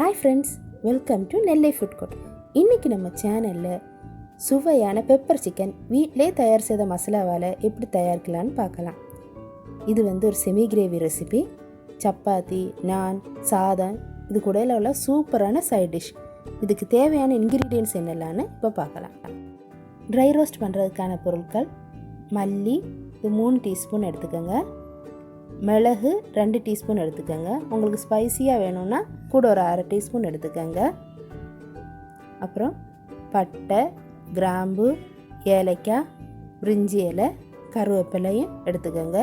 Hi friends, welcome to Nellai food court. இன்றைக்கி நம்ம சேனலில் சுவையான பெப்பர் சிக்கன் வீட்டிலே தயார் செய்த மசாலாவால் எப்படி தயாரிக்கலான்னு பார்க்கலாம். இது ஒரு செமி கிரேவி ரெசிபி. சப்பாத்தி, நான், சாதம் இது கூட உள்ள சூப்பரான சைட் டிஷ். இதுக்கு தேவையான இன்க்ரீடியன்ட்ஸ் என்னெல்லான்னு இப்போ பார்க்கலாம். ட்ரை ரோஸ்ட் பண்ணுறதுக்கான பொருட்கள்: மல்லி இது 3 டீஸ்பூன் எடுத்துக்கோங்க, மிளகு 2 டீஸ்பூன் எடுத்துக்கோங்க, உங்களுக்கு ஸ்பைசியாக வேணும்னா கூட ஒரு 1/2 டீஸ்பூன் எடுத்துக்கோங்க. அப்புறம் பட்டை, கிராம்பு, ஏலக்காய், பிரிஞ்சி இலை, கருவேப்பிலையும் எடுத்துக்கோங்க.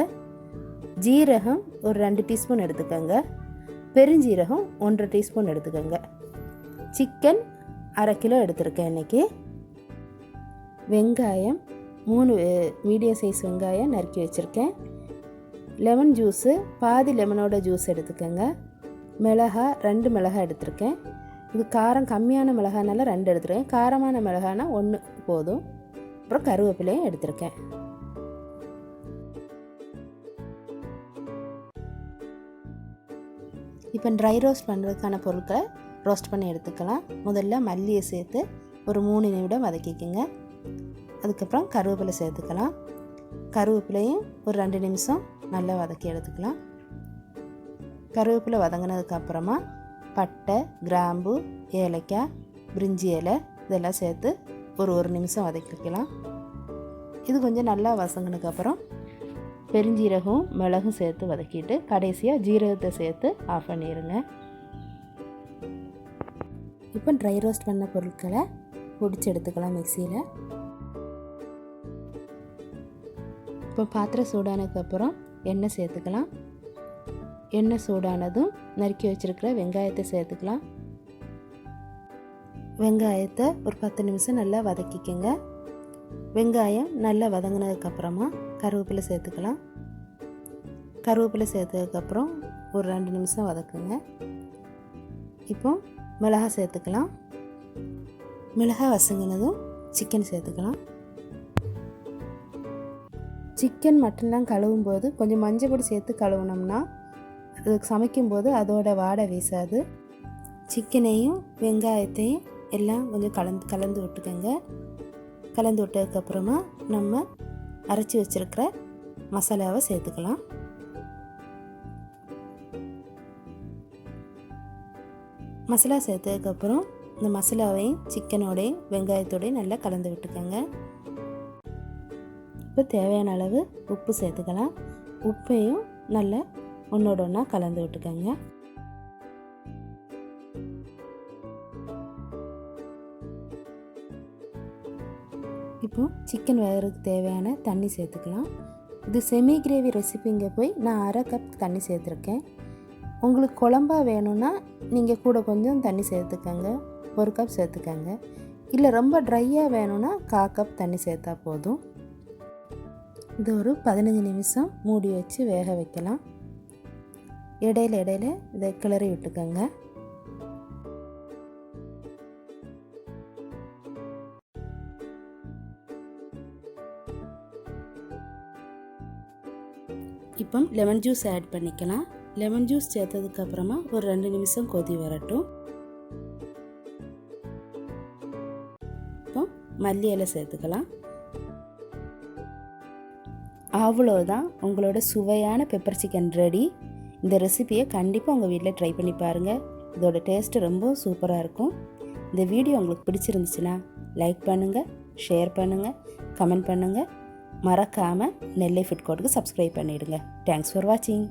ஜீரகம் ஒரு 2 டீஸ்பூன் எடுத்துக்கோங்க, பெருஞ்சீரகம் 1/2 டீஸ்பூன் எடுத்துக்கோங்க. சிக்கன் 1/2 கிலோ எடுத்துருக்கேன் இன்றைக்கி. வெங்காயம் 3 மீடியம் சைஸ் வெங்காயம் நறுக்கி வச்சுருக்கேன். லெமன் ஜூஸு பாதி லெமனோட ஜூஸ் எடுத்துக்கோங்க. மிளகாய் 2 மிளகாய் எடுத்திருக்கேன். இது காரம் கம்மியான மிளகானால 2 எடுத்துருக்கேன், காரமான மிளகானா 1 போதும். அப்புறம் கருவேப்பிலையும் எடுத்திருக்கேன். இப்போ ட்ரை ரோஸ்ட் பண்ணுறதுக்கான பொருட்களை ரோஸ்ட் பண்ணி எடுத்துக்கலாம். முதல்ல மல்லியை சேர்த்து ஒரு 3 நிமிடம் வதக்கிக்கோங்க. அதுக்கப்புறம் கருவேப்பிலை சேர்த்துக்கலாம். கருவேப்பிலையும் ஒரு 2 நிமிஷம் நல்லா வதக்கி எடுத்துக்கலாம். கருவேப்பிலை வதங்கினதுக்கப்புறமா பட்டை, கிராம்பு, ஏலக்காய், பிரிஞ்சி இலை இதெல்லாம் சேர்த்து ஒரு நிமிஷம் வதக்கிக்கலாம். இது கொஞ்சம் நல்லா வதங்கினதுக்கப்புறம் பெருஞ்சீரகம், மிளகும் சேர்த்து வதக்கிட்டு கடைசியாக ஜீரகத்தை சேர்த்து ஆஃப் பண்ணிடுங்க. இப்போ ட்ரை ரோஸ்ட் பண்ண பொருட்களை பொடிச்சு எடுத்துக்கலாம் மிக்சியில். இப்போ பாத்திரம் சூடானதுக்கப்புறம் எண்ணெய் சேர்த்துக்கலாம். எண்ணெய் சூடானதும் நறுக்கி வச்சுருக்கிற வெங்காயத்தை சேர்த்துக்கலாம். வெங்காயத்தை ஒரு 10 நிமிஷம் நல்லா வதக்கிக்கோங்க. வெங்காயம் நல்லா வதங்கினதுக்கப்புறமா கருவேப்பிலை சேர்த்துக்கலாம். கருவேப்பிலை சேர்த்ததுக்கப்புறம் ஒரு 2 நிமிஷம் வதக்குங்க. இப்போ மிளகாய் சேர்த்துக்கலாம். மிளகாய் வதங்கினதும் சிக்கன் சேர்த்துக்கலாம். சிக்கன் மட்டன்லாம் கழுவும் போது கொஞ்சம் மஞ்சள் பொடி சேர்த்து கழுவுனோம்னா அதுக்கு சமைக்கும்போது அதோட வாடை வீசாது. சிக்கனையும் வெங்காயத்தையும் எல்லாம் கொஞ்சம் கலந்து விட்டுக்கோங்க. கலந்து விட்டதுக்கப்புறமா நம்ம அரைச்சி வச்சுருக்கிற மசாலாவை சேர்த்துக்கலாம். மசாலா சேர்த்ததுக்கப்புறம் இந்த மசாலாவையும் சிக்கனோடையும் வெங்காயத்தோடையும் நல்லா கலந்து விட்டுக்கோங்க. இப்போ தேவையான அளவு உப்பு சேர்த்துக்கலாம். உப்பையும் நல்லா ஒன்றோட ஒன்றா கலந்து விட்டுக்கோங்க. இப்போ சிக்கன் வேகிறதுக்கு தேவையான தண்ணி சேர்த்துக்கலாம். இது செமி கிரேவி ரெசிபிங்க போய் நான் 1/2 கப் தண்ணி சேர்த்துருக்கேன். உங்களுக்கு குழம்பா வேணும்னா நீங்கள் கூட கொஞ்சம் தண்ணி சேர்த்துக்கோங்க, 1 கப் சேர்த்துக்கோங்க. இல்லை ரொம்ப ட்ரையாக வேணும்னா 1/4 கப் தண்ணி சேர்த்தா போதும். இது ஒரு 15 நிமிஷம் மூடி வச்சு வேக வைக்கலாம். இடையில இதை கிளறி விட்டுக்கோங்க. இப்போ லெமன் ஜூஸ் ஆட் பண்ணிக்கலாம். லெமன் ஜூஸ் சேர்த்ததுக்கப்புறமா ஒரு 2 நிமிஷம் கொதி வரட்டும். இப்போ மல்லி இலை சேர்த்துக்கலாம். அவ்வளோதான், உங்களோட சுவையான பெப்பர் சிக்கன் ரெடி. இந்த ரெசிபியை கண்டிப்பாக உங்கள் வீட்டில் ட்ரை பண்ணி பாருங்கள். இதோட டேஸ்ட்டு ரொம்ப சூப்பராக இருக்கும். இந்த வீடியோ உங்களுக்கு பிடிச்சிருந்துச்சுன்னா லைக் பண்ணுங்கள், ஷேர் பண்ணுங்கள், கமெண்ட் பண்ணுங்கள். மறக்காமல் நெல்லை ஃபுட் கோர்ட்டுக்கு சப்ஸ்கிரைப் பண்ணிவிடுங்க. தேங்க்ஸ் ஃபார் வாட்சிங்.